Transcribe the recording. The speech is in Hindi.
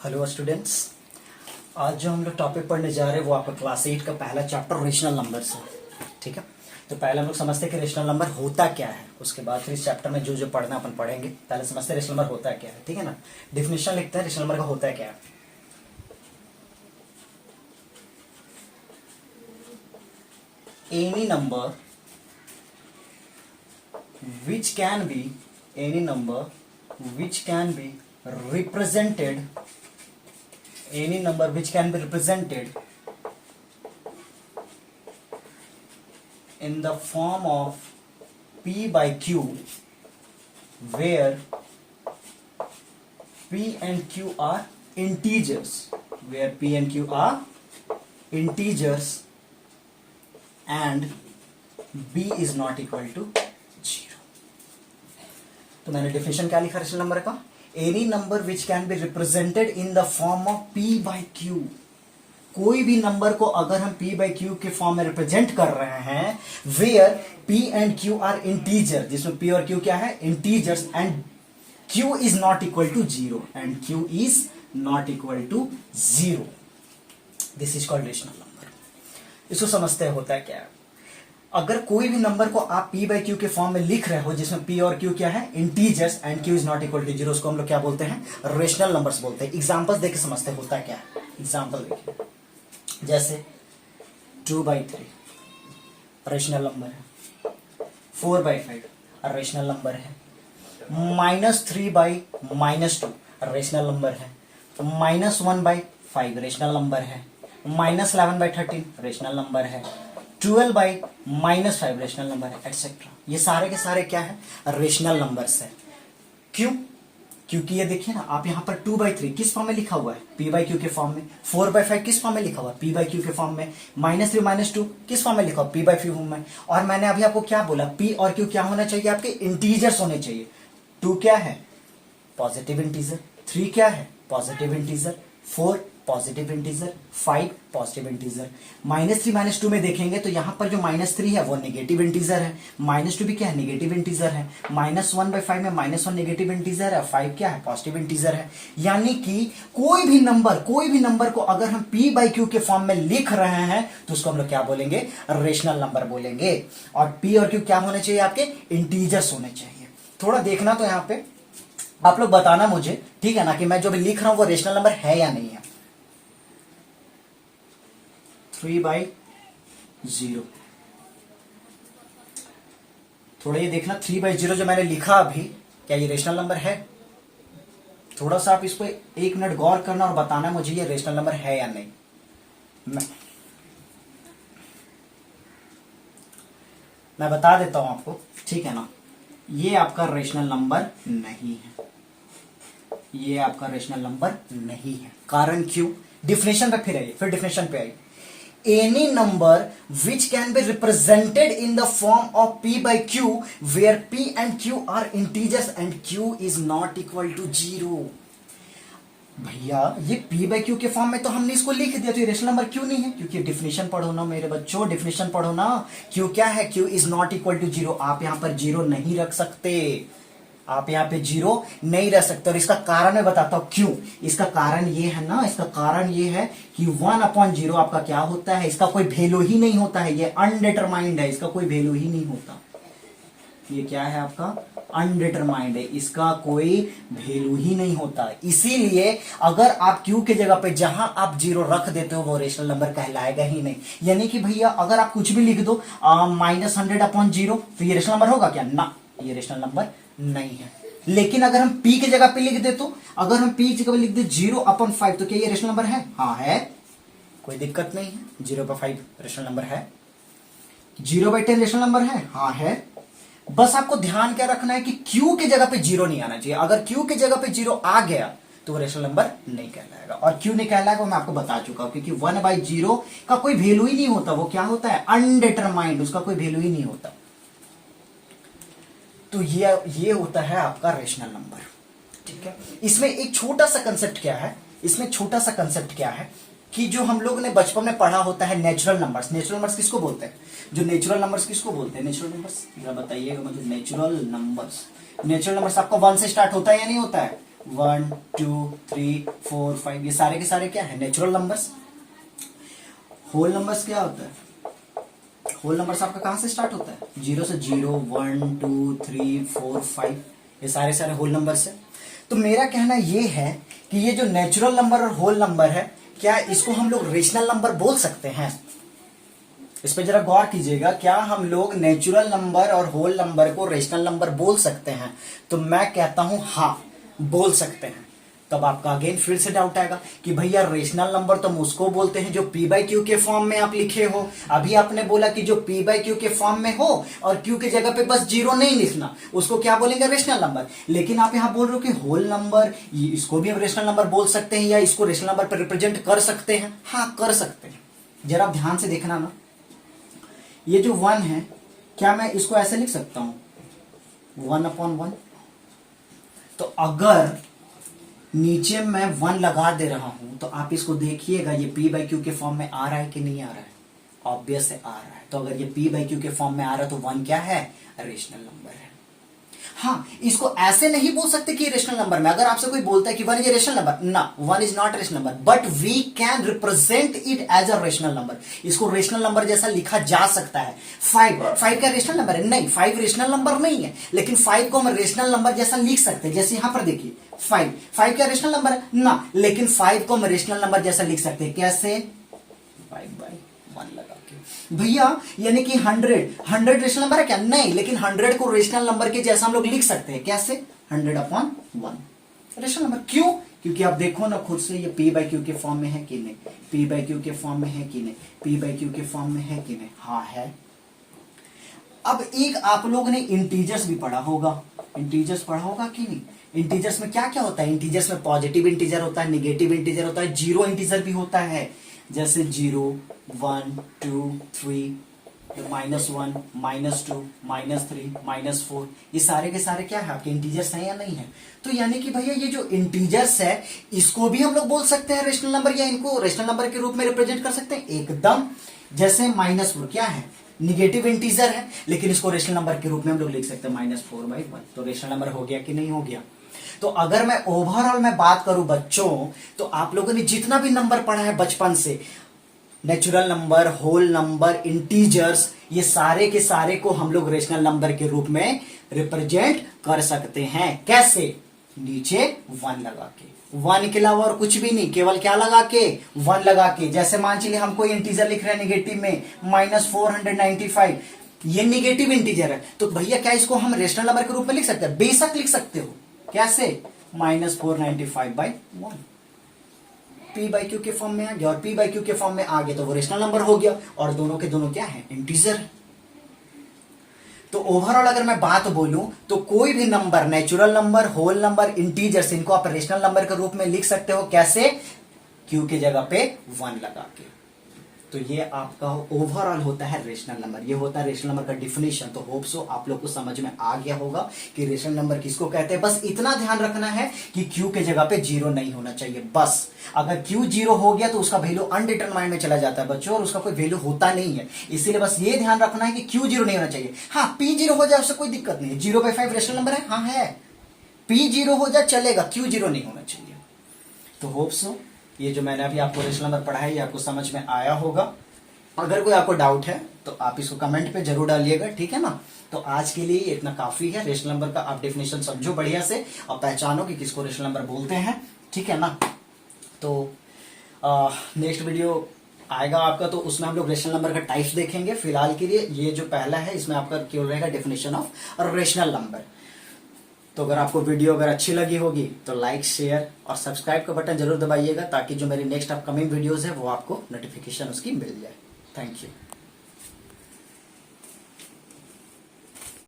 Hello students. आज जो हम लोग टॉपिक पढ़ने जा रहे हैं वो आपका क्लास 8 का पहला चैप्टर रेशनल नंबर्स है। ठीक है, तो पहले हम लोग समझते हैं कि रेशनल नंबर होता क्या है, उसके बाद फिर इस चैप्टर में जो जो पढ़ना अपन पढ़ेंगे। पहले समझते हैं रेशनल नंबर होता क्या है। ठीक है ना, डिफिनेशन लिखते हैं रेशनल नंबर का होता क्या है। Any number which can be any number which can be represented any number which can be represented in the form of p by q where p and q are integers where p and q are integers and b is not equal to 0। तो मैंने डिफिनेशन क्या लिखा रेशनल नंबर का, any number which can be represented in the form of p by q। कोई भी नंबर को अगर हम p बाई q के फॉर्म में रिप्रेजेंट कर रहे हैं, where p and q are integer, जिसमें p और q क्या है, integers, and q is not equal to 0 and q is not equal to 0, this is called rational number. इसको समझते हैं होता है क्या है। अगर कोई भी नंबर को आप p बाई क्यू के फॉर्म में लिख रहे हो जिसमें p और q क्या है, integers, and q is not equal to 0, उसको हम लोग क्या बोलते हैं, रेशनल नंबर्स बोलते हैं। एग्जांपल्स देख के समझते हैं होता क्या है। एग्जांपल देखिए, जैसे 2/3 रेशनल नंबर है, 4/5 रेशनल नंबर है, -3/-2 रेशनल नंबर है, -1/5 रेशनल नंबर है, -11/13 रेशनल नंबर है, 12/-5 रेशनल नंबर है, एक्सेट्रा। ये सारे के सारे क्या है, रेशनल नंबर्स है। क्यों? क्योंकि ये देखिए ना, आप यहां पर 2/3 किस फॉर्म में लिखा हुआ है, p बाई क्यू के फॉर्म में, 4/5 किस फॉर्म में लिखा हुआ है, p बाई क्यू के फॉर्म में, -3-2 किस फॉर्म में लिखा हुआ, p बाई क्यू फॉर्म में। और मैंने अभी आपको क्या बोला, p और q क्या होना चाहिए, आपके इंटीजर्स होने चाहिए। 2 क्या है, पॉजिटिव इंटीजर, 3 क्या है, positive integer, 4 positive integer, 5 positive integer. -3-2 में देखेंगे तो यहां पर जो -3 है वो नेगेटिव इंटीजर है, -2 भी क्या है, नेगेटिव इंटीजर है, -1/5 में -1 नेगेटिव इंटीजर है, 5 क्या है, पॉजिटिव इंटीजर है। यानी कि कोई भी नंबर को अगर हम p बाई क्यू के फॉर्म में लिख रहे हैं तो उसको हम लोग क्या बोलेंगे, रेशनल नंबर बोलेंगे। और p और q क्या होने चाहिए, आपके इंटीजर्स होने चाहिए। थोड़ा देखना तो यहां पे आप लोग बताना मुझे, ठीक है ना, कि मैं जो भी लिख रहा हूं वो रेशनल नंबर है या नहीं है। 3/0, थोड़ा ये देखना, 3/0 जो मैंने लिखा अभी, क्या ये रेशनल नंबर है? थोड़ा सा आप इसको 1 मिनट गौर करना और बताना मुझे ये रेशनल नंबर है या नहीं। मैं बता देता हूं आपको, ठीक है ना, ये आपका रेशनल नंबर नहीं है, ये आपका रेशनल नंबर नहीं है। कारण क्यों? डिफिनेशन पे फिर आइए, फिर डिफिनेशन पे आइए। Any number which can be represented in the form of p by q where p and q are integers and q is not equal to 0। भैया ये p by q के फॉर्म में तो हमने इसको लिख दिया, तो ये रेशनल नंबर क्यों नहीं है? क्योंकि डिफिनेशन पढ़ो ना मेरे बच्चों, डिफिनेशन पढ़ो ना। q क्या है, q is not equal to 0। आप यहां पर 0 नहीं रख सकते, आप यहाँ पे 0 नहीं रह सकते। और इसका कारण मैं बताता हूं क्यों। इसका कारण ये है ना, इसका कारण ये है कि 1/0 आपका क्या होता है, इसका कोई वैल्यू ही नहीं होता है, ये अनडिटरमाइंड है, इसका कोई वैल्यू ही नहीं होता। ये क्या है आपका, अनडिटरमाइंड है, इसका कोई वैल्यू ही नहीं होता। इसीलिए अगर आप q के जगह पे जहां आप 0 रख देते हो वो रेशनल नंबर कहलाएगा ही नहीं। यानी कि भैया अगर आप कुछ भी लिख दो -100/0 तो ये रेशनल नंबर होगा क्या? ना, ये रेशनल नंबर नहीं है। लेकिन अगर हम p की जगह पे लिख दे, तो अगर हम p की जगह पे लिख दे 0/5 तो क्या ये रेशनल नंबर है? हाँ है, कोई दिक्कत नहीं है। 0/5 रेशनल नंबर है। 0/10 रेशनल नंबर है? हाँ है। बस आपको ध्यान क्या रखना है कि q की जगह पे 0 नहीं आना चाहिए। अगर q की जगह पे 0 आ गया तो वो रेशनल नंबर नहीं कहलाएगा। और क्यों नहीं कहलाएगा मैं आपको बता चुका हूं, क्योंकि 1/0 का कोई वैल्यू ही नहीं होता। वो क्या होता है, अनडिटरमाइंड, उसका कोई वैल्यू ही नहीं होता। तो ये होता है आपका रेशनल नंबर, ठीक है। इसमें एक छोटा सा कंसेप्ट क्या है, इसमें छोटा सा कंसेप्ट क्या है कि जो हम लोग ने बचपन में पढ़ा होता है नेचुरल नंबर्स। नेचुरल नंबर्स किसको बोलते हैं, जो नेचुरल नंबर्स किसको बोलते हैं, नेचुरल नंबर्स जरा बताइएगा मुझे। नेचुरल नंबर्स आपका 1 से स्टार्ट होता है या नहीं होता है? 1 2 3 4 5, ये सारे के सारे क्या है, नेचुरल नंबर्स। होल नंबर्स क्या होता है, होल नंबर्स आपका कहां से स्टार्ट होता है, 0 से 0 1 2 3 4 5, ये सारे सारे होल नंबर्स है। तो मेरा कहना ये है कि ये जो नेचुरल नंबर और होल नंबर है, क्या इसको हम लोग रेशनल नंबर बोल सकते हैं? इस पे जरा गौर कीजिएगा, क्या हम लोग नेचुरल नंबर और होल नंबर को रेशनल नंबर बोल सकते हैं? तो मैं कहता हूं हाँ, बोल सकते हैं। तब आपका अगेन फिर से डाउट आएगा कि भैया रेशनल नंबर तो हम उसको बोलते हैं जो पी बाई क्यू के फॉर्म में आप लिखे हो। अभी आपने बोला कि जो पी बाई क्यू के फॉर्म में हो और क्यू की जगह पे बस जीरो नहीं लिखना, उसको क्या बोलेंगे, रेशनल नंबर। लेकिन आप यहां बोल रहे हो कि होल नंबर, इसको भी हम रेशनल नंबर बोल सकते हैं या इसको रेशनल नंबर पर रिप्रेजेंट कर सकते हैं? हाँ, कर सकते हैं। जरा आप ध्यान से देखना ना, ये जो 1 है, क्या मैं इसको ऐसे लिख सकता हूं 1/1? तो अगर नीचे मैं 1 लगा दे रहा हूं तो आप इसको देखिएगा, ये p बाई क्यू के फॉर्म में आ रहा है कि नहीं आ रहा है? ऑब्वियस है, आ रहा है। तो अगर ये p बाई क्यू के फॉर्म में आ रहा है तो 1 क्या है, रेशनल नंबर है। हाँ, इसको ऐसे नहीं बोल सकते कि रेशनल नंबर में, अगर आपसे कोई बोलता है कि 1 इज रेशनल नंबर, ना, 1 is not rational number, but we can represent it as a rational number. इसको रेशनल नंबर जैसा लिखा जा सकता है। 5 का रेशनल नंबर है? नहीं, 5 रेशनल नंबर नहीं है, लेकिन 5 को हम रेशनल नंबर जैसा लिख सकते हैं। जैसे यहां पर देखिए 5 क्या रेशनल नंबर है? ना, लेकिन 5 को हम रेशनल नंबर जैसा लिख सकते हैं। कैसे? 5/1 लगा के। भैया यानी कि 100 रेशनल नंबर है क्या? नहीं, लेकिन 100 को रेशनल नंबर के जैसा हम लोग लिख सकते हैं। कैसे? 100/1 रेशनल नंबर। क्यों? क्योंकि आप देखो ना खुद से, ये p बाई क्यू के फॉर्म में है कि नहीं, p बाई क्यू के फॉर्म में है कि नहीं, p बाई क्यू के फॉर्म में है कि नहीं? हाँ है। अब एक आप लोगों ने इंटीजर्स भी पढ़ा होगा, इंटीजर्स पढ़ा होगा कि नहीं? इंटीजर्स में क्या क्या होता है? इंटीजर्स में पॉजिटिव इंटीजर होता है, निगेटिव इंटीजर होता है, जीरो इंटीजर भी होता है। जैसे 0 1 2 3, -1 -2 -3 -4, ये सारे के सारे क्या है, आपके इंटीजर्स हैं या नहीं है? तो यानी कि भैया ये जो इंटीजर्स है, इसको भी हम लोग बोल सकते हैं रेशनल नंबर, या इनको रेशनल नंबर के रूप में रिप्रेजेंट कर सकते हैं एकदम। जैसे -4 क्या है, निगेटिव इंटीजर है, लेकिन इसको रेशनल नंबर के रूप में हम लोग लिख सकते हैं -4/1। तो रेशनल नंबर हो गया कि नहीं हो गया? तो अगर मैं ओवरऑल में बात करूं बच्चों, तो आप लोगों ने जितना भी नंबर पढ़ा है बचपन से, natural number, whole number, integers, ये सारे के सारे को हम लोग रेशनल नंबर के रूप में रिप्रेजेंट कर सकते हैं। कैसे? नीचे 1 लगा के, 1 के अलावा और कुछ भी नहीं, केवल क्या लगा के, 1 लगा के। जैसे मान चलिए हम कोई इंटीजर लिख रहे हैं नेगेटिव में, -495, ये नेगेटिव इंटीजर है, तो भैया क्या इसको हम रेशनल नंबर के रूप में लिख सकते हैं? बेशक लिख सकते हो। कैसे? -495/1, p बाई क्यू के फॉर्म में आ गया, और p बाई क्यू के फॉर्म में आ गया तो वो रेशनल नंबर हो गया, और दोनों के दोनों क्या है, इंटीजर। तो ओवरऑल अगर मैं बात बोलूं तो कोई भी नंबर, natural number, whole number, integers, इनको आप रेशनल नंबर के रूप में लिख सकते हो। कैसे? क्यू की जगह पे 1 लगा के। तो ये आपका ओवरऑल होता है रेशनल नंबर, ये होता है रेशनल नंबर का डिफिनेशन। तो होप सो आप लोग को समझ में आ गया होगा कि रेशनल नंबर किसको कहते हैं। बस इतना ध्यान रखना है कि क्यू के जगह पे 0 नहीं होना चाहिए। बस अगर क्यू 0 हो गया तो उसका वैल्यू अनडिटरमाइंड में चला जाता है बच्चों, और उसका कोई वैल्यू होता नहीं है। इसीलिए बस ये ध्यान रखना है कि क्यू 0 नहीं होना चाहिए। हाँ, पी 0 हो जाए उससे कोई दिक्कत नहीं है, 0/5 रेशनल नंबर है, हाँ है, पी 0 हो जाए चलेगा, क्यू 0 नहीं होना चाहिए। तो होप सो ये जो मैंने अभी आपको रेशनल नंबर पढ़ा है ये आपको समझ में आया होगा। अगर कोई आपको डाउट है तो आप इसको कमेंट पे जरूर डालिएगा, ठीक है ना। तो आज के लिए इतना काफी है। रेशनल नंबर का आप डेफिनेशन समझो बढ़िया से और पहचानो कि किसको रेशनल नंबर बोलते हैं, ठीक है ना। तो नेक्स्ट वीडियो आएगा आपका, तो उसमें हम लोग रेशनल नंबर का टाइप्स देखेंगे। फिलहाल के लिए ये जो पहला है इसमें आपका केवल रहेगा डेफिनेशन ऑफ रेशनल नंबर। तो अगर आपको वीडियो अगर अच्छी लगी होगी तो लाइक, शेयर और सब्सक्राइब का बटन जरूर दबाइएगा, ताकि जो मेरी नेक्स्ट अपकमिंग वीडियोस है वो आपको नोटिफिकेशन उसकी मिल जाए। Thank you.